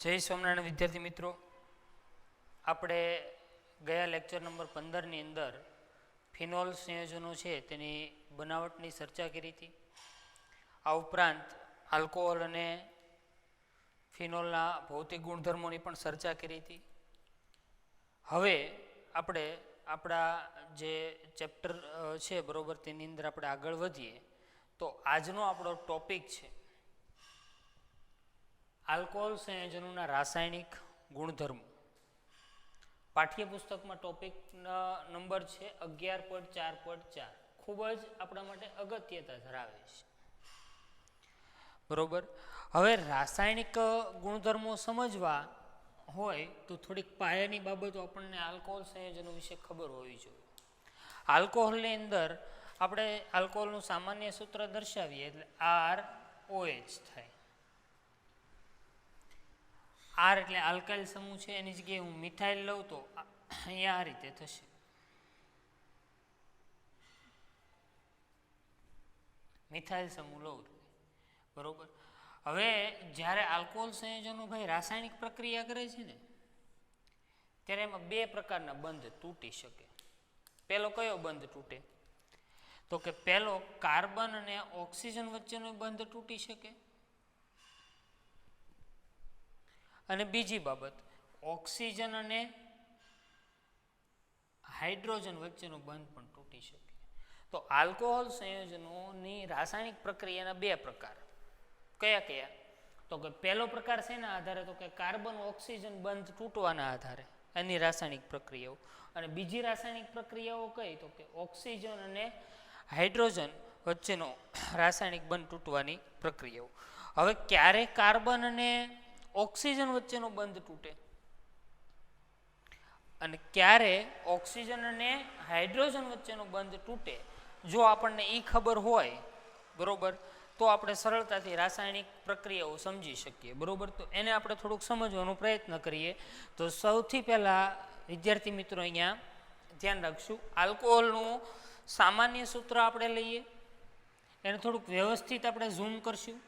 જય સ્વામિનારાયણ વિદ્યાર્થી મિત્રો, આપણે ગયા લેક્ચર નંબર 15ની અંદર ફિનોલ સંયોજનો છે તેની બનાવટની ચર્ચા કરી હતી. આ ઉપરાંત આલ્કોહોલ અને ફિનોલના ભૌતિક ગુણધર્મોની પણ ચર્ચા કરી હતી. હવે આપણે આપણા જે ચેપ્ટર છે બરોબર તેની અંદર આપણે આગળ વધીએ તો આજનો આપણો ટોપિક છે આલ્કોહોલ સંયોજનોના રાસાયણિક ગુણધર્મો. પાઠ્યપુસ્તકમાં ટોપિક નંબર છે 11.4.4. ખૂબ જ આપણા માટે અગત્યતા ધરાવે છે બરોબર. હવે રાસાયણિક ગુણધર્મો સમજવા હોય તો થોડીક પાયાની બાબતો આપણને આલ્કોહોલ સંયોજનો વિશે ખબર હોવી જોઈએ. આલ્કોહોલની અંદર આપણે આલ્કોહોલનું સામાન્ય સૂત્ર દર્શાવીએ એટલે ROH થાય. આર એટલે આલ્કાઇલ સમૂહ છે, એની જગ્યાએ હું મિથાઇલ લઉં તો અહીંયા આ રીતે થશે. મિથાઇલ સમૂહ લઉં બરોબર. હવે જ્યારે આલ્કોહોલ સંયોજનો ભાઈ રાસાયણિક પ્રક્રિયા કરે છે ને ત્યારે એમાં બે પ્રકારના બંધ તૂટી શકે. પહેલો કયો બંધ તૂટે તો કે પહેલો કાર્બન અને ઓક્સિજન વચ્ચેનો બંધ તૂટી શકે, અને બીજી બાબત ઓક્સિજન અને હાઇડ્રોજન વચ્ચેનો બંધ પણ તૂટી શકે. તો આલ્કોહોલ સંયોજનોની રાસાયણિક પ્રક્રિયાના બે પ્રકાર કયા કયા તો કે પહેલો પ્રકાર શેના આધારે તો કે કાર્બન ઓક્સિજન બંધ તૂટવાના આધારે એની રાસાયણિક પ્રક્રિયાઓ, અને બીજી રાસાયણિક પ્રક્રિયાઓ કઈ તો કે ઓક્સિજન અને હાઇડ્રોજન વચ્ચેનો રાસાયણિક બંધ તૂટવાની પ્રક્રિયાઓ. હવે ક્યારે કાર્બન અને ઓક્સિજન વચ્ચેનો બંધ તૂટે અને ક્યારે ઓક્સિજન અને હાઇડ્રોજન વચ્ચેનો બંધ તૂટે, જો આપણને એ ખબર હોય બરોબર તો આપણે સરળતાથી રાસાયણિક પ્રક્રિયાઓ સમજી શકીએ બરોબર. તો એને આપણે થોડુંક સમજવાનો પ્રયત્ન કરીએ. તો સૌથી પહેલાં વિદ્યાર્થી મિત્રો અહીંયા ધ્યાન રાખશું, આલ્કોહોલનું સામાન્ય સૂત્ર આપણે લઈએ, એને થોડુંક વ્યવસ્થિત આપણે ઝૂમ કરશું.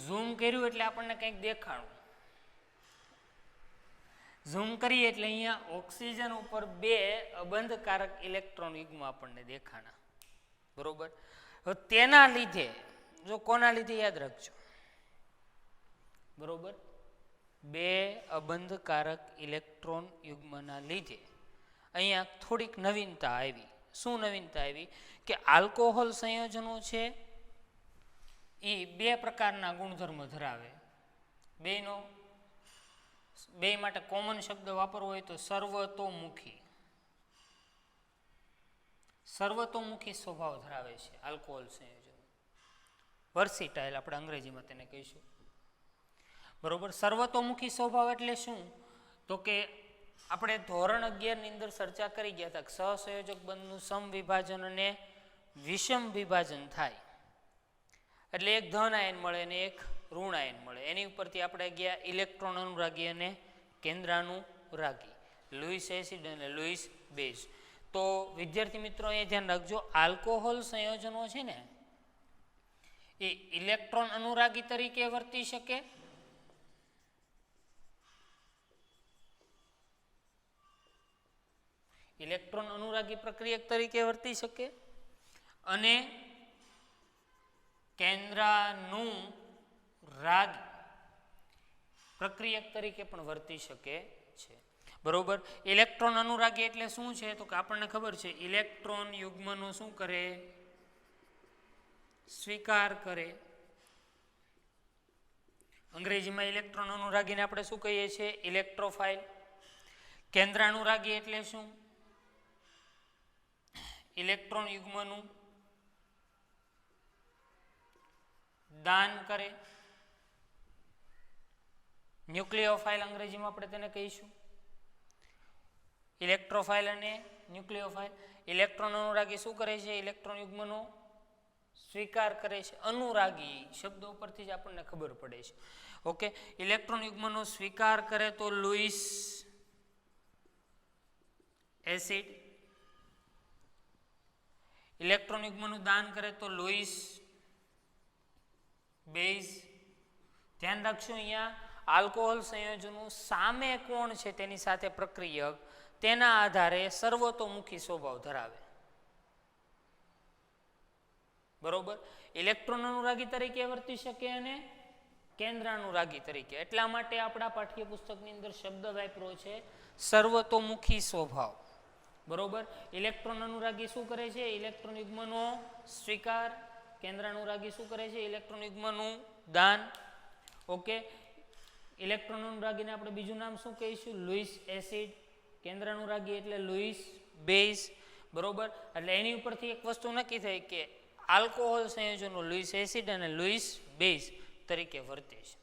ઝૂમ કર્યું એટલે આપણને કંઈક દેખાણું. ઝૂમ કરીએ એટલે અહીંયા ઓક્સિજન ઉપર બે અબંધકારક ઇલેક્ટ્રોન યુગ્મ આપણને દેખાણા બરોબર. હવે તેના લીધે જો કોના લીધે યાદ રાખજો બરોબર, બે અબંધકારક ઇલેક્ટ્રોન યુગ્મના લીધે અહીંયા થોડીક નવીનતા આવી. શું નવીનતા આવી કે આલ્કોહોલ સંયોજનો છે એ બે પ્રકારના ગુણધર્મ ધરાવે. બે માટે કોમન શબ્દ વાપરવો હોય તો સર્વતોમુખી સ્વભાવ ધરાવે છે આલ્કોહોલ સંયોજનો. વર્સિટાઇલ આપણે અંગ્રેજીમાં તેને કહીશું બરોબર. સર્વતોમુખી સ્વભાવ એટલે શું તો કે આપણે ધોરણ 11 ની અંદર ચર્ચા કરી ગયા હતા કે સહસંયોજક બંધનું સમવિભાજન અને વિષમ વિભાજન થાય એટલે એક ધન આયન મળે અને એક ઋણ આયન મળે. એની ઉપરથી આપણે ગયા ઇલેક્ટ્રોન અનુરાગી અને કેન્દ્રાનુરાગી, લુઈસ એસિડ અને લુઈસ બેઝ. તો વિદ્યાર્થી મિત્રો એ ધ્યાન રાખજો, આલ્કોહોલ સંયોજનો છે ને એ ઇલેક્ટ્રોન અનુરાગી તરીકે વર્તી શકે ઇલેક્ટ્રોન અનુરાગી પ્રક્રિયક તરીકે વર્તી શકે અને કેન્દ્રાનુરાગી પ્રક્રિયક તરીકે પણ વર્તી શકે છે બરોબર. ઇલેક્ટ્રોન અનુરાગી એટલે શું છે તો કે આપણને ખબર છે ઇલેક્ટ્રોન યુગ્મનો શું કરે, સ્વીકાર કરે. અંગ્રેજીમાં ઇલેક્ટ્રોન અનુરાગીને આપણે શું કહીએ છીએ, ઇલેક્ટ્રોફાઇલ. કેન્દ્રાનુરાગી એટલે શું, ઇલેક્ટ્રોન યુગ્મનું દાન કરે. ન્યુક્લિયોફાઇલ અંગ્રેજીમાં આપણે તેને કહીશું. ઇલેક્ટ્રોફાઇલ અને ન્યુક્લિયોફાઇલ. ઇલેક્ટ્રોન અનુરાગી શું કરે છે, ઇલેક્ટ્રોન યુગ્મનો સ્વીકાર કરે છે. અનુરાગી શબ્દ ઉપરથી જ આપણને ખબર પડે છે ઓકે. ઇલેક્ટ્રોન યુગ્મનો સ્વીકાર કરે તો લુઈસ એસિડ, ઇલેક્ટ્રોન યુગ્મનું દાન કરે તો લુઈસ બેઝ ધ્યાન રાખશો અહીંયા આલ્કોહોલ સંયોજનો સામે કોણ છે તેની સાથે પ્રક્રિયક તેના આધારે સર્વતોમુખી સ્વભાવ ધરાવે. બરોબર. ઇલેક્ટ્રોન અનુરાગી તરીકે વર્તી શકે અને કેન્દ્રાનુરાગી તરીકે. એટલા માટે આપણા પાઠ્યપુસ્તકની અંદર શબ્દ વાપર્યો છે સર્વતોમુખી સ્વભાવ. બરોબર. ઇલેક્ટ્રોન અનુરાગી શું કરે છે? ઇલેક્ટ્રોન યુગ્મનો સ્વીકાર. કેન્દ્રાનુરાગી શું કરે છે? ઇલેક્ટ્રોન યુગ્મનું દાન. ઓકે. ઇલેક્ટ્રોન અનુરાગીને આપણે બીજું નામ શું કહીશું? Louis acid. કેન્દ્રાનુરાગી એટલે લુઈસ બેઝ. બરોબર. એટલે એની ઉપરથી એક વસ્તુ નક્કી થઈ કે આલ્કોહોલ સંયોજનો લુઈસ એસિડ અને લુઈસ બેઝ તરીકે વર્તે છે.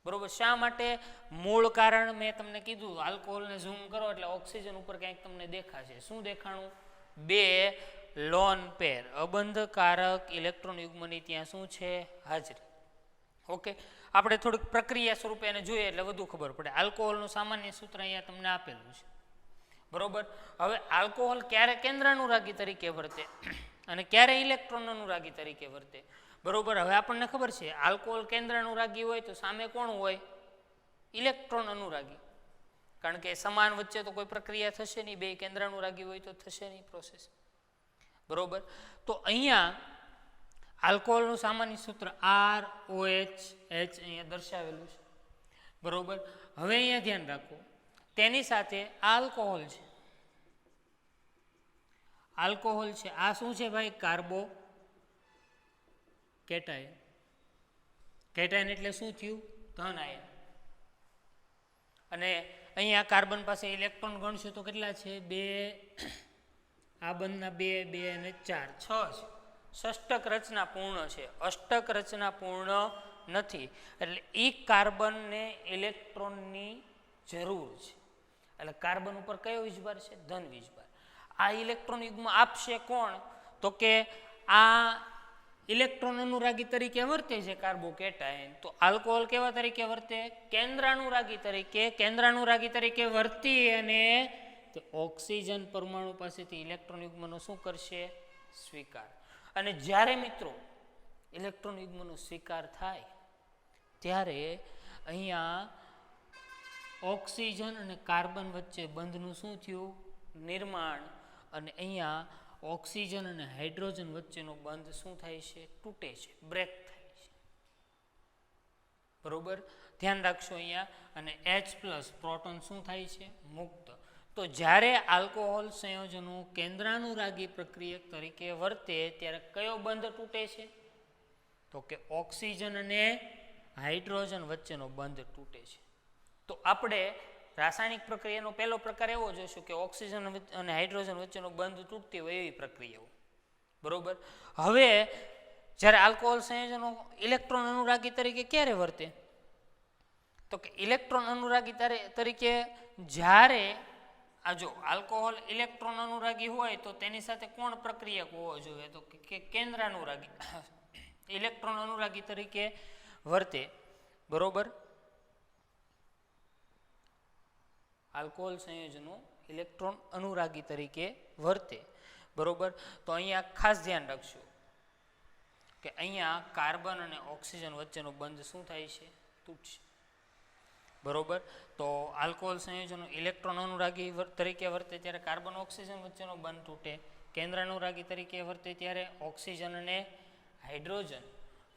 બરોબર. શા માટે? મૂળ કારણ મેં તમને કીધું, આલ્કોહોલને ઝૂમ કરો એટલે ઓક્સિજન ઉપર કંઈક તમને દેખાશે. શું દેખાણું? બે લોન પેર અબંધકારક ઇલેક્ટ્રોન યુગ્મની ત્યાં શું છે? હાજરી. ઓકે. આપણે થોડીક પ્રક્રિયા સ્વરૂપે એને જોઈએ એટલે વધુ ખબર પડે. આલ્કોહોલનું સામાન્ય સૂત્ર અહીંયા તમને આપેલું છે. બરોબર. હવે આલ્કોહોલ ક્યારે કેન્દ્રાનુરાગી તરીકે વર્તે અને ક્યારે ઇલેક્ટ્રોન અનુરાગી તરીકે વર્તે? બરોબર. હવે આપણને ખબર છે આલ્કોહોલ કેન્દ્રાનુરાગી હોય તો સામે કોણ હોય? ઇલેક્ટ્રોન અનુરાગી. કારણ કે સમાન વચ્ચે તો કોઈ પ્રક્રિયા થશે નહીં. બે કેન્દ્રાનુરાગી હોય તો થશે નહીં પ્રોસેસ. બરોબર. તો અહીંયા આલ્કોહોલનું સામાન્ય સૂત્ર ROH અહીંયા દર્શાવેલું છે. બરોબર. હવે અહીંયા ધ્યાન રાખો, તેની સાથે આલ્કોહોલ છે. આલ્કોહોલ છે આ શું છે ભાઈ? Carbo cation. કેટાયન એટલે શું થયું? ધન આયન. અને અહીંયા કાર્બન પાસે ઇલેક્ટ્રોન ગણશું તો કેટલા છે? બે. આ બંધના બે, બે અને ચાર, 6 છે. ષષ્ટક રચના પૂર્ણ છે, અષ્ટક રચના પૂર્ણ નથી. એટલે એ કાર્બનને ઇલેક્ટ્રોનની જરૂર છે. એટલે કાર્બન ઉપર કયો વીજભાર છે? ધન વીજભાર. આ ઇલેક્ટ્રોન યુગ્મ આપશે કોણ? તો કે આ ઇલેક્ટ્રોન અનુરાગી તરીકે વર્તે છે કાર્બોકેટાયન. તો આલ્કોહોલ કેવા તરીકે વર્તે? કેન્દ્રાનુરાગી તરીકે. કેન્દ્રાનુરાગી તરીકે વર્તી અને ઓક્સિજન પરમાણુ પાસેથી ઇલેક્ટ્રોન યુગ્મનો શું કરશે? સ્વીકાર. અને જ્યારે મિત્રો ઇલેક્ટ્રોન યુગ્મનો સ્વીકાર થાય ત્યારે અહીંયા ઓક્સિજન અને કાર્બન વચ્ચે બંધનું શું થયું? નિર્માણ. અને અહીંયા ઓક્સિજન અને હાઇડ્રોજન વચ્ચેનો બંધ શું થાય છે? તૂટે છે, બ્રેક થાય છે. બરોબર. ધ્યાન રાખશો અહીંયા. અને H+ પ્રોટોન શું થાય છે? મુક્ત. તો જ્યારે આલ્કોહોલ સંયોજનો કેન્દ્રાનુરાગી પ્રક્રિયક તરીકે વર્તે ત્યારે કયો બંધ તૂટે છે? તો કે ઓક્સિજન અને હાઇડ્રોજન વચ્ચેનો બંધ તૂટે છે. તો આપણે રાસાયણિક પ્રક્રિયાનો પહેલો પ્રકાર એવો જોઈશું કે ઓક્સિજન અને હાઇડ્રોજન વચ્ચેનો બંધ તૂટતી હોય એવી પ્રક્રિયાઓ. બરોબર. હવે જ્યારે આલ્કોહોલ સંયોજનો ઇલેક્ટ્રોન અનુરાગી તરીકે ક્યારે વર્તે? તો કે ઇલેક્ટ્રોન અનુરાગી તરીકે જ્યારે આ જો આલ્કોહોલ ઇલેક્ટ્રોન અનુરાગી હોય તો તેની સાથે કોણ પ્રક્રિયક હોવો જોઈએ? તો કે કેન્દ્રાનુરાગી ઇલેક્ટ્રોન અનુરાગી તરીકે વર્તે. બરોબર. આલ્કોહોલ સંયોજનો ઇલેક્ટ્રોન અનુરાગી તરીકે વર્તે. બરોબર. તો અહીંયા ખાસ ધ્યાન રાખજો કે અહીંયા કાર્બન અને ઓક્સિજન વચ્ચેનો બંધ શું થાય છે? તૂટશે. બરોબર. તો આલ્કોહોલ સંયોજનો ઇલેક્ટ્રોન અનુરાગી તરીકે વર્તે ત્યારે કાર્બન ઓક્સિજન વચ્ચેનો બંધ તૂટે. કેન્દ્રાનુરાગી તરીકે વર્તે ત્યારે ઓક્સિજન અને હાઇડ્રોજન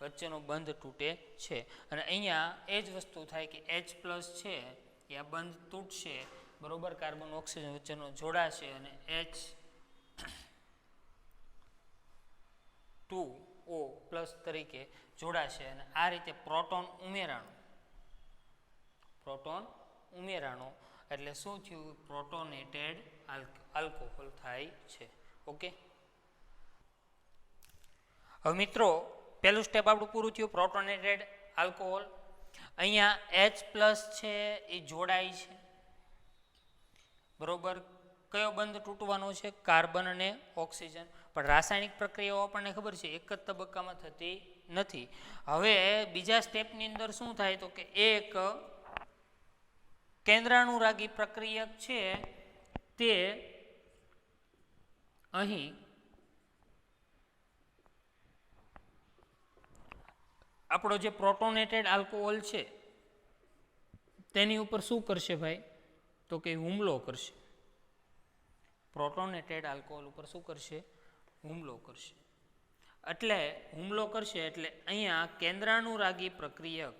વચ્ચેનો બંધ તૂટે છે. અને અહીંયા એ જ વસ્તુ થાય કે H+ છે એ આ બંધ તૂટશે. બરોબર. કાર્બન ઓક્સિજન વચ્ચેનો જોડાશે અને H2O+ તરીકે જોડાશે. અને આ રીતે પ્રોટોન ઉમેરાણો એટલે શું થયું? પ્રોટોનેટેડ આલ્કોહોલ થાય છે. ઓકે. હવે મિત્રો પહેલું સ્ટેપ આપણું પૂરું થયું, પ્રોટોનેટેડ આલ્કોહોલ. અહીંયા H+ છે એ જોડાય છે. બરોબર. કયો બંધ તૂટવાનો છે? કાર્બન અને ઓક્સિજન. પણ રાસાયણિક પ્રક્રિયાઓ આપણને ખબર છે એક જ તબક્કામાં થતી નથી. હવે બીજા સ્ટેપની અંદર શું થાય? તો કે એક કેન્દ્રાનુરાગી પ્રક્રિયક છે તે અહીં આપણો જે પ્રોટોનેટેડ આલ્કોહોલ છે તેની ઉપર શું કરશે ભાઈ, તો કે હુમલો કરશે. પ્રોટોનેટેડ આલ્કોહોલ ઉપર શું કરશે, હુમલો કરશે. એટલે હુમલો કરશે એટલે અહીંયા કેન્દ્રાનુરાગી પ્રક્રિયક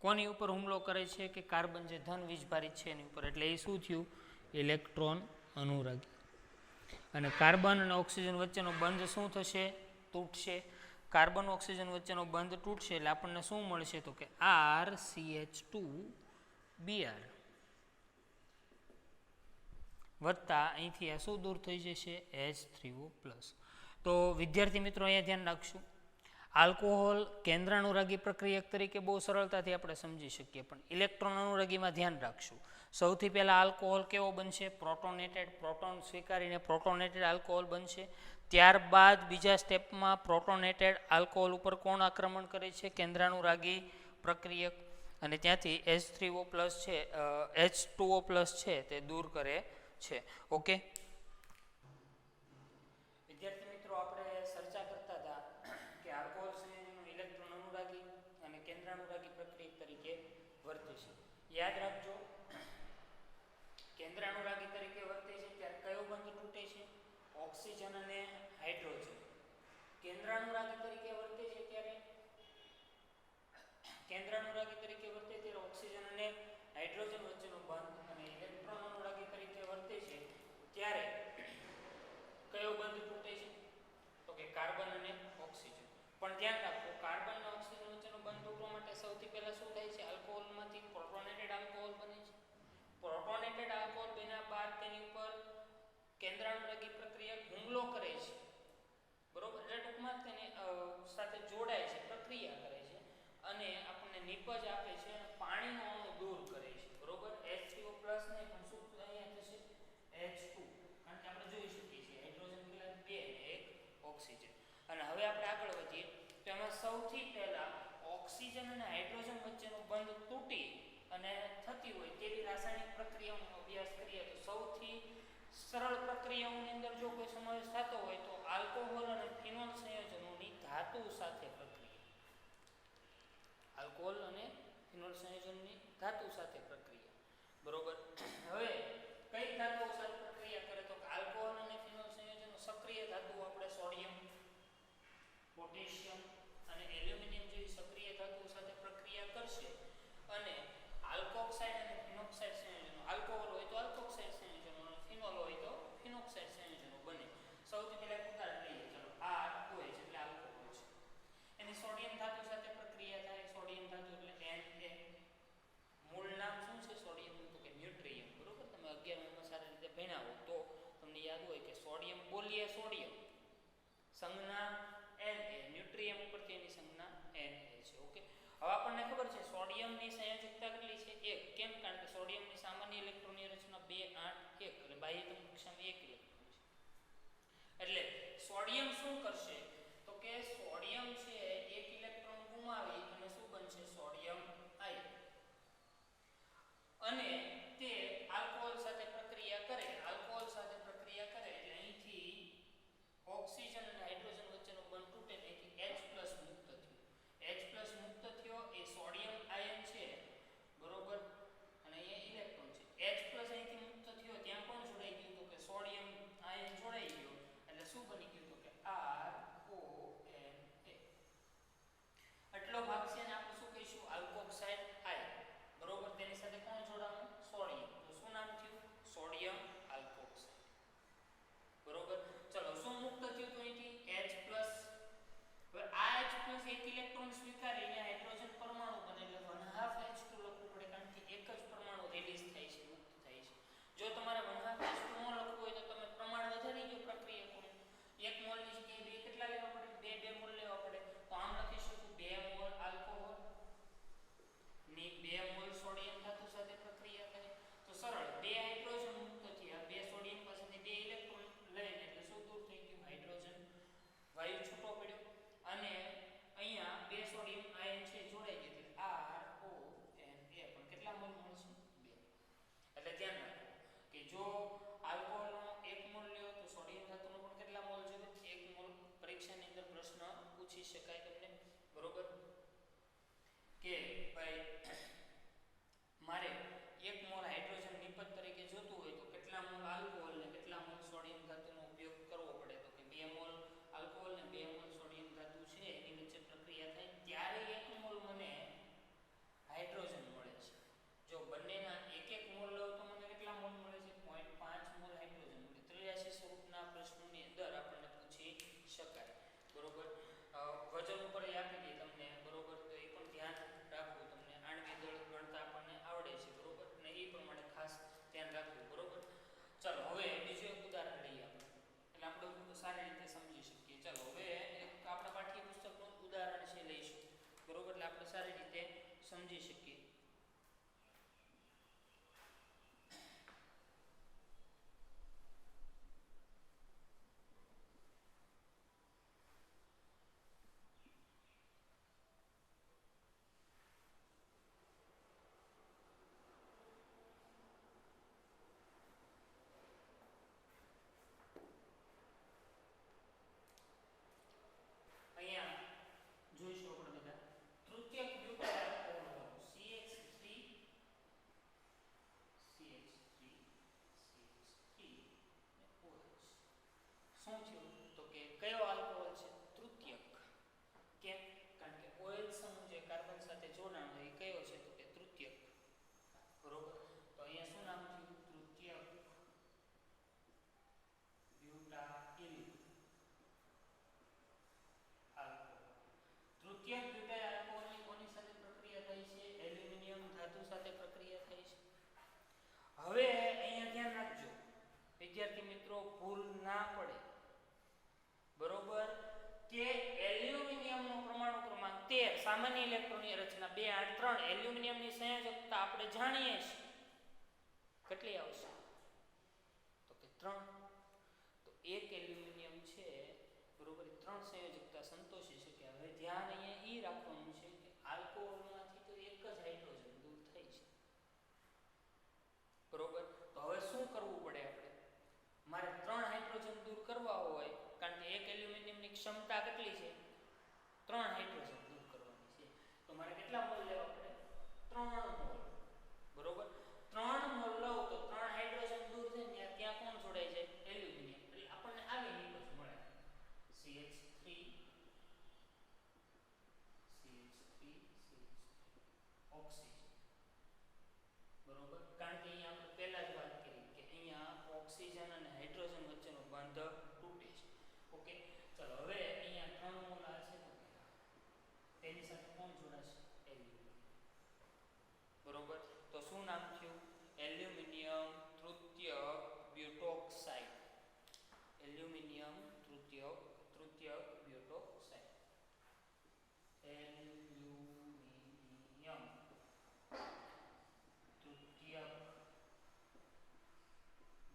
કોની ઉપર હુમલો કરે છે, કે કાર્બન જે ધન વીજભારિત છે એની ઉપર. એટલે એ શું થયું, ઇલેક્ટ્રોન અનુરાગી. અને કાર્બન અને ઓક્સિજન વચ્ચેનો બંધ શું થશે, તૂટશે. કાર્બન ઓક્સિજન વચ્ચેનો બંધ તૂટશે એટલે આપણને શું મળશે, તો કે RCH2Br વત્તા અહીંથી આ શું દૂર થઈ જશે, H3O+. તો વિદ્યાર્થી મિત્રો અહીંયા ધ્યાન રાખશું, આલ્કોહોલ કેન્દ્રાનુરાગી પ્રક્રિયક તરીકે બહુ સરળતાથી આપણે સમજી શકીએ, પણ ઇલેક્ટ્રોન અનુરાગીમાં ધ્યાન રાખશું. સૌથી પહેલાં આલ્કોહોલ કેવો બનશે, પ્રોટોનેટેડ, પ્રોટોન સ્વીકારીને પ્રોટોનેટેડ આલ્કોહોલ બનશે. ત્યારબાદ બીજા સ્ટેપમાં પ્રોટોનેટેડ આલ્કોહોલ ઉપર કોણ આક્રમણ કરે છે, કેન્દ્રાનુરાગી પ્રક્રિયક, અને ત્યાંથી H3O+ છે, H2O+ છે તે દૂર કરે છે. ઓકે વિદ્યાર્થી મિત્રો, આપણે ચર્ચા કરતા હતા કે આલ્કોહોલ સંયોજનો ઇલેક્ટ્રોન અનુરાગી અને કેન્દ્રાનુરાગી પ્રક્રિયક તરીકે વર્તે છે. યાદ રાખજો, કેન્દ્રાનુરાગી તરીકે વર્તે છે ત્યારે કયો બંધ તૂટે છે, ઓક્સિજન અને હાઇડ્રોજન. કેન્દ્રાનુરાગી તરીકે વર્તે છે ત્યારે ઓક્સિજન અને હાઇડ્રોજન વચ્ચેનો બંધ, અને ઇલેક્ટ્રોન અનુરાગી તરીકે વર્તે છે ત્યારે કયો બંધ તૂટે છે, તો કે કાર્બન અને ઓક્સિજન. પણ ધ્યાન રાખો, કાર્બન અને ઓક્સિજન વચ્ચેનો બંધ તૂટવા માટે સૌથી પહેલા શું થાય છે, આલ્કોહોલમાંથી પ્રોટોનેટેડ આલ્કોહોલ બને છે. પ્રોટોનેટેડ આલ્કોહોલ બન્યા બાદ તેની ઉપર કેન્દ્રાનુરાગી પ્રક્રિયક હુમલો કરે છે, બરોબર. એટલે ટૂંકમાં તેની સાથે જોડાય છે, પ્રક્રિયા કરે છે અને આપણને નિપજ આપે છે અને પાણીનો અણુ દૂર કરે છે, બરોબર. H3O+ ને પણ શું અહીંયા થશે, H2, કારણ કે આપણે જોઈ શકીએ છીએ હાઇડ્રોજન પેલા 2 અને 1 ઓક્સિજન. અને હવે આપણે આગળ વધીએ તો એમાં સૌથી પહેલા ઓક્સિજન અને હાઇડ્રોજન વચ્ચેનો બંધ તૂટી અને થતી હોય તેવી રાસાયણિક પ્રક્રિયાઓનો અભ્યાસ કરીએ તો સૌથી સરળ પ્રક્રિયાઓની અંદર જો કોઈ સમાવેશ થતો હોય તો આલ્કોહોલ અને ફિનોલ સંયોજનોની ધાતુ સાથે પ્રક્રિયા. આલ્કોહોલ અને ફિનોલ સંયોજનની ધાતુ સાથે પ્રક્રિયા, બરોબર. હવે કઈ ધાતુઓ સાથે પ્રક્રિયા કરે, તો આલ્કોહોલ અને ફિનોલ સંયોજનો સક્રિય ધાતુઓ આપણે સોડિયમ, પોટેશિયમ અને એલ્યુમિનિયમ જેવી સક્રિય ધાતુઓ સાથે પ્રક્રિયા કરશે. અને આલ્કોક્સાઇડ અને ફિનોક્સાઇડ સંયોજનો, આલ્કોહોલ હોય તો આલ્કોક્સાઇડ સંયોજનો અને ફિનોલ હોય તો ફિનોક્સાઇડ સંયોજનો બને. સૌથી પહેલા ઉદાહરણ લઈએ, ચલો ROH એટલે આલ્કોહોલ છે, એની સોડિયમ ધાતુ સાથે પ્રક્રિયા થાય. સોડિયમ ધાતુ એટલે Na. મૂળ નામ શું છે સોડિયમનું, તો કે ન્યુટ્રિયમ, બરોબર. તમે 11માં સારી રીતે ભણ્યા હો તો તમને યાદ હોય કે સોડિયમ બોલીએ સોડિયમ, સંજ્ઞા Na, ન્યુટ્રિયમ ઉપરથી એની સંજ્ઞા Na છે. ઓકે, હવે આપણને ખબર છે સોડિયમની સંયોજકતા કેટલી છે, 1. કેમ, કારણ કે સોડિયમની સામાન્ય ઇલેક્ટ્રોનની રચના 2, 8, 1 એટલે બાહ્યતમ કક્ષામાં 1 ઇલેક્ટ્રોન છે. એટલે સોડિયમ શું કરશે, તો કે સોડિયમ છે 1 ઇલેક્ટ્રોન ગુમાવી અને શું બનશે, સોડિયમ આયન. અને તે આલ્કોહોલ સાથે પ્રક્રિયા કરે. આલ્કોહોલ સાથે પ્રક્રિયા કરે એટલે અહીંથી ઓક્સિજન અને હાઇડ્રોજન વચ્ચેનો બંધ તૂટે, તેથી H+ મુક્ત થયો. H+ મુક્ત થયો એ સોડિયમ આયન છે, બરોબર. અને અહીંયા ઇલેક્ટ્રોન છે. H+ અહીંથી મુક્ત થયો, ત્યાં કોણ જોડાઈ ગયું, તો કે સોડિયમ આયન જોડાઈ ગયો. એટલે શું બની ગયું, તો કે RONA. આટલો ભાગ છે ને આપણે શું કહીશું, આલ્કોક્સાઇડ આયન, બરોબર. તેની સાથે કોણ જોડાવાનું, કે ભાઈ મારે 1 મોલ હાઇડ્રોજન નિપજ તરીકે જોતું હોય તો કેટલા મોલ આલ્કોહોલ ને કેટલા મોલ સોડિયમ ધાતુનો ઉપયોગ કરવો પડે, તો કે 2 મોલ આલ્કોહોલ ને 2 મોલ સોડિયમ ધાતુ છે એની વચ્ચે પ્રક્રિયા થાય ત્યારે 1 મોલ મને હાઇડ્રોજન મળે છે. જો બંનેના 1-1 મોલ લઉં તો મને કેટલા મોલ મળે છે? 0.5 મોલ હાઇડ્રોજન મળે. 83 સ્વરૂપના પ્રશ્નોની અંદર આપણને પૂછી શકાય. બરોબર. વજન ઉપર આપી દે તમને, બરોબર, તો એ પણ ધ્યાન રાખવું. તમને આણ્વિક દળ ગણતા આપણને આવડે છે, બરોબર, અને એ પ્રમાણે ખાસ ધ્યાન રાખવું. બરોબર. ચાલો હવે બીજું એક ઉદાહરણ લઈએ આપણે, એટલે આપણે સારી રીતે સમજી શકીએ. ચાલો હવે એક આપણા પાઠ્યપુસ્તકનું ઉદાહરણ છે લઈશું, બરોબર, એટલે આપણે સારી રીતે સમજી શકીએ. અહીંયા જોઈશું આપણે બધા તૃતીયક બ્યુટાઇલ આલ્કોહોલ CH3 ને OH. શું થયું તો કે કયો આલ્કોહોલ છે? તૃતીયક. કેમ? કારણ કે OH સમૂહ જે કાર્બન સાથે જોડાણ હોય એ કયો છે? તો કે તૃતીયક. બરોબર. તો અહીંયા શું નામ થયું? તૃતીયક બ્યુટાઇલ આલ્કોહોલ. તૃતીયક બ્યુટાઇલ આલ્કોહોલની કોની સાથે પ્રક્રિયા થાય છે? એલ્યુમિનિયમ ધાતુ સાથે પ્રક્રિયા થાય છે. હવે અહીંયા ધ્યાન રાખજો વિદ્યાર્થી મિત્રો, ભૂલ ના પડે, બરોબર, કે એલ્યુમિનિયમનો પરમાણુ ક્રમાંક 13, સામાન્ય ઇલેક્ટ્રોનની રચના 2 8 3, એલ્યુમિનિયમની સંયોજકતા આપણે જાણીએ છીએ. કેટલી આવશે? તો કે 3. તો એક એલ્યુમિનિયમ છે, બરોબર, 3 સંયોજકતા સંતોષી શકે. હવે ધ્યાન અહીંયા એ રાખવાનું છે કે આલ્કોહોલમાંથી તો એક જ હાઇડ્રોજન દૂર થાય છે, બરોબર. તો હવે શું કરવું પડે? આપણે મારે 3 હાઇડ્રોજન દૂર કરવા હોય, કારણ કે એક એલ્યુમિનિયમની ક્ષમતા કેટલી છે? 3 હાઇડ્રોજન દૂર કરવાની છે. તો મારે કેટલા મોલ લેવા પડે? 3 મોલ, બરોબર. 3 મોલ લઉં તો 3 હાઇડ્રોજન દૂર થઈને ત્યાં કોણ જોડાઈ જાય? એલ્યુમિનિયમ. એટલે આપણને આવી નિપજ મળે CH3 ઓક્સિજન, બરોબર. કારણ કે અહીંયા આપણે પહેલા જ વાત કરી કે અહીંયા ઓક્સિજન અને હાઇડ્રોજન વચ્ચેનો બંધ તૂટે છે. ઓકે. ચાલો હવે અહીંયા 3 મોલ આ છે તો તેની સાથે કોણ જોડાશે? એલ્યુમિનિયમ, બરોબર. તો શું નામ થયું? એલ્યુમિનિયમ તૃતીયક બ્યુટોક્સાઇડ. એલ્યુમિનિયમ તૃતીયક બ્યુટોક્સાઇડ. એલ્યુમિનિયમ તૃતીયક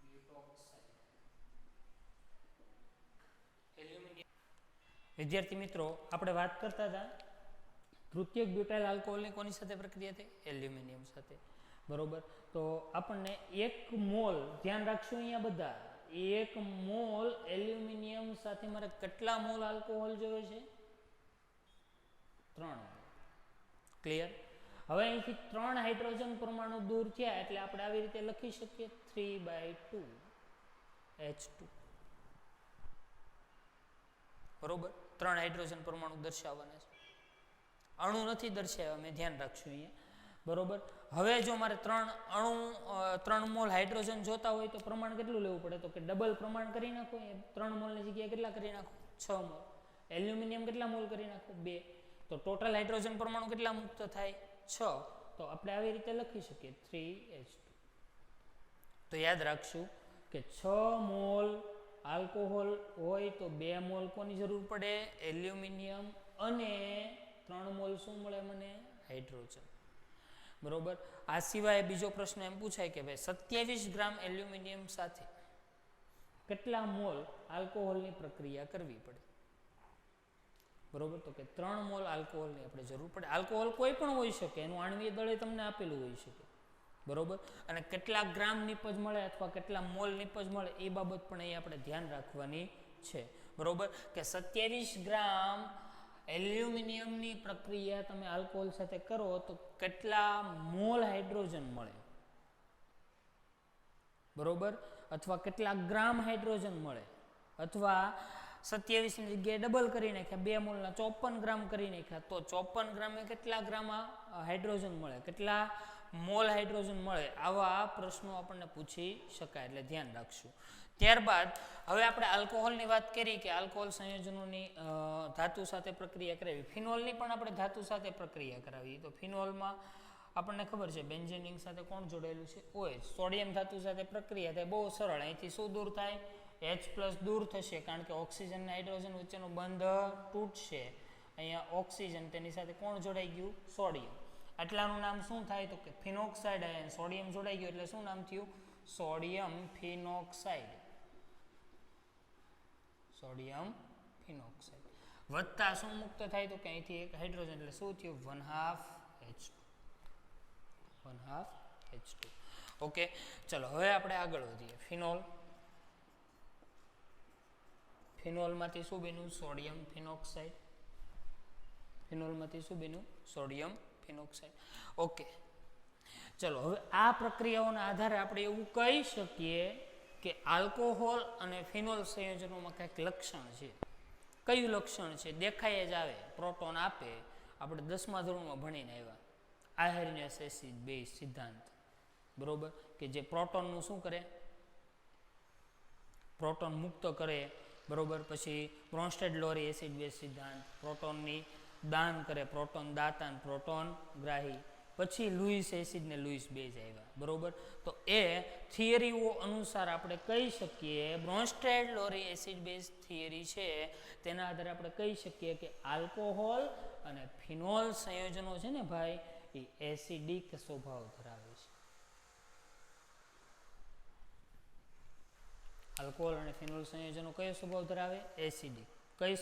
બ્યુટોક્સાઇડ. એલ્યુમિનિયમ. વિદ્યાર્થી મિત્રો, આપણે વાત કરતા હતા તૃતીયક બ્યુટાઇલ આલ્કોહોલની કોની સાથે પ્રક્રિયા થઈ? એલ્યુમિનિયમ સાથે, બરોબર. તો આપણને 1 મોલ, ધ્યાન રાખશું અહીંયા બધા, 1 મોલ એલ્યુમિનિયમ સાથે મારે કેટલા મોલ આલ્કોહોલ જોઈએ છે? 3. ક્લિયર? હવે અહીંથી 3 હાઇડ્રોજન પરમાણુ દૂર થયા એટલે આપણે આવી રીતે લખી શકીએ 3/2 H2, બરોબર. 3 હાઇડ્રોજન પરમાણુ દર્શાવવાના છે, અણુ નથી દર્શાવ્યા, મેં ધ્યાન રાખશું અહીંયા, બરોબર. હવે જો મારે 3 મોલ હાઇડ્રોજન જોતા હોય તો પ્રમાણ કેટલું લેવું પડે? તો કે ડબલ પ્રમાણ કરી નાખો. 3 મોલની જગ્યાએ કેટલા કરી નાખો? 6 મોલ. એલ્યુમિનિયમ કેટલા મોલ કરી નાખો? 2. તો ટોટલ હાઇડ્રોજન પરમાણુ કેટલા મુક્ત થાય? 6. તો આપણે આવી રીતે લખી શકીએ 3H2. તો યાદ રાખશું કે 6 મોલ આલ્કોહોલ હોય તો 2 મોલ કોની જરૂર પડે? એલ્યુમિનિયમ, અને 3 મોલ શું મળે મને? હાઇડ્રોજન, બરોબર. આ સિવાય બીજો પ્રશ્ન એમ પૂછાય કે ભાઈ 27 ગ્રામ એલ્યુમિનિયમ સાથે કેટલા મોલ આલ્કોહોલની પ્રક્રિયા કરવી પડે? બરોબર. તો કે 3 મોલ આલ્કોહોલની આપણે જરૂર પડે. આલ્કોહોલ કોઈ પણ હોઈ શકે, એનું આણ્વીય દળે તમને આપેલું હોઈ શકે, બરોબર. અને કેટલા ગ્રામ નિપજ મળે અથવા કેટલા મોલ નિપજ મળે એ બાબત પણ અહીં આપણે ધ્યાન રાખવાની છે, બરોબર. કે 27 ગ્રામ એલ્યુમિનિયમની પ્રક્રિયા તમે આલ્કોહોલ સાથે કરો તો કેટલા મોલ હાઇડ્રોજન મળે, બરોબર, અથવા કેટલા ગ્રામ હાઇડ્રોજન મળે, અથવા 27 ની જગ્યાએ ડબલ કરી નાખ્યા 2 મોલના 54 ગ્રામ કરી નાખ્યા તો 54 ગ્રામે કેટલા ગ્રામ હાઇડ્રોજન મળે, કેટલા મોલ હાઇડ્રોજન મળે, આવા પ્રશ્નો આપણને પૂછી શકાય, એટલે ધ્યાન રાખશું. ત્યારબાદ હવે આપણે આલ્કોહોલની વાત કરી કે આલ્કોહોલ સંયોજનોની ધાતુ સાથે પ્રક્રિયા કરાવી. ફિનોલની પણ આપણે ધાતુ સાથે પ્રક્રિયા કરાવી. તો ફિનોલમાં આપણને ખબર છે બેન્ઝેનિંગ સાથે કોણ જોડાયેલું છે? OH. સોડિયમ ધાતુ સાથે પ્રક્રિયા થાય, બહુ સરળ. અહીંથી શું દૂર થાય? H+ દૂર થશે, કારણ કે ઓક્સિજન અને હાઇડ્રોજન વચ્ચેનો બંધ તૂટશે. અહીંયા ઓક્સિજન, તેની સાથે કોણ જોડાઈ ગયું? સોડિયમ. આટલાનું નામ શું થાય? તો કે ફિનોક્સાઇડ આયન. સોડિયમ જોડાઈ ગયું એટલે શું નામ થયું? Sodium phenoxide. Sodium phenoxide. વત્તા શું મુક્ત થાય? તો કે અહીંથી એક હાઇડ્રોજન એટલે શું થયું? 1/2 H2. 1/2 H2. ઓકે, ચલો હવે આપણે આગળ વધીએ. ફિનોલમાંથી શું બન્યું? Sodium phenoxide. ફિનોલમાંથી શું બન્યું? Sodium phenoxide. ઓકે, ચલો હવે આ પ્રક્રિયાઓના આધારે આપણે એવું કહી શકીએ કે આલ્કોહોલ અને ફિનોલ સંયોજનોમાં કંઈક લક્ષણ છે. કયું લક્ષણ છે? દેખાય જ આવે, પ્રોટોન આપે. આપણે 10મા ધોરણમાં ભણીને આવ્યા આયર્નિયસ એસિડ બેઝ સિદ્ધાંત, બરોબર, કે જે પ્રોટોનનું શું કરે? પ્રોટોન મુક્ત કરે, બરોબર. પછી બ્રોન્સ્ટેડ-લોરી એસિડ બેઝ સિદ્ધાંત, પ્રોટોનની દાન કરે, પ્રોટોન દાતા, પ્રોટોન ગ્રાહી. પછી લુઈસ એસિડ ને લુઈસ બેઝ આવ્યા, બરોબર. તો એ થિયરીઓ અનુસાર આપણે કહી શકીએ, બ્રોન્સ્ટેડ-લોરી એસિડ બેઝ થિયરી છે તેના આધારે આપણે કહી શકીએ કે આલ્કોહોલ અને ફિનોલ સંયોજનો છે ને ભાઈ, એ એસિડિક સ્વભાવ ધરાવે છે. આલ્કોહોલ અને ફિનોલ સંયોજનો કયો સ્વભાવ ધરાવે? એસિડિક. કયો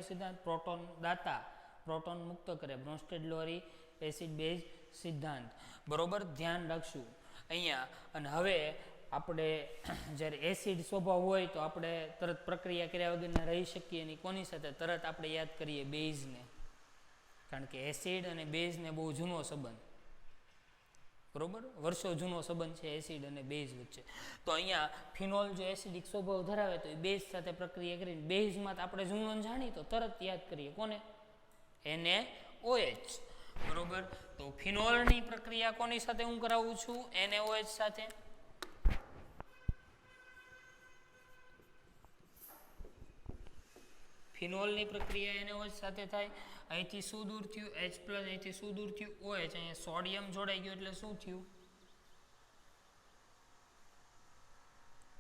સિદ્ધાંત? પ્રોટોન દાતા, પ્રોટોન મુક્ત કરે, બ્રોન્સ્ટેડ-લોરી એસિડ બેઝ સિદ્ધાંત, બરોબર. ધ્યાન રાખશું અહીંયા. અને હવે આપણે જ્યારે એસિડ સ્વભાવ હોય તો આપણે તરત પ્રક્રિયા કર્યા વગરના રહી શકીએ નહીં. કોની સાથે? તરત આપણે યાદ કરીએ બેઝને, કારણ કે એસિડ અને બેઝને બહુ જૂનો સંબંધ, બરોબર, વર્ષો જૂનો સંબંધ છે એસિડ અને બેઝ વચ્ચે. તો અહીંયા ફિનોલ જો એસિડિક સ્વભાવ ધરાવે તો એ બેઝ સાથે પ્રક્રિયા કરીને બેઝમાં આપણે જૂનો જાણી તો તરત યાદ કરીએ કોને? NaOH, બરોબર. તો ફિનોલની પ્રક્રિયા કોની સાથે હું કરાવું છું? NaOH સાથે. ફિનોલની પ્રક્રિયા NaOH સાથે થાય. અહીંથી શું દૂર થયું? H+, અહીંથી શું દૂર થયું? OH. અહીંયા સોડિયમ જોડાઈ ગયું એટલે શું થયું?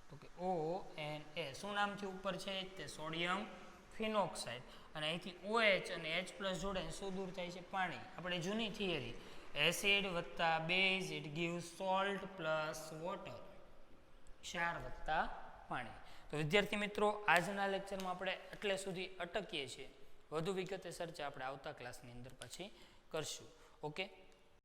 તો કે ONa. શું નામ થયું ઉપર છે? તે સોડિયમ ફિનોક્સાઇડ. અને અહીંથી OH અને H+ જોડાઈને શું દૂર થાય છે? પાણી. આપણે જૂની થિયરી, એસિડ વત્તા base it gives salt plus water, ક્ષાર વત્તા પાણી. તો વિદ્યાર્થી મિત્રો, આજના લેક્ચરમાં આપણે એટલે સુધી અટકીએ છીએ. વધુ વિગતે ચર્ચા આપણે આવતા ક્લાસની અંદર પછી કરશું. ઓકે.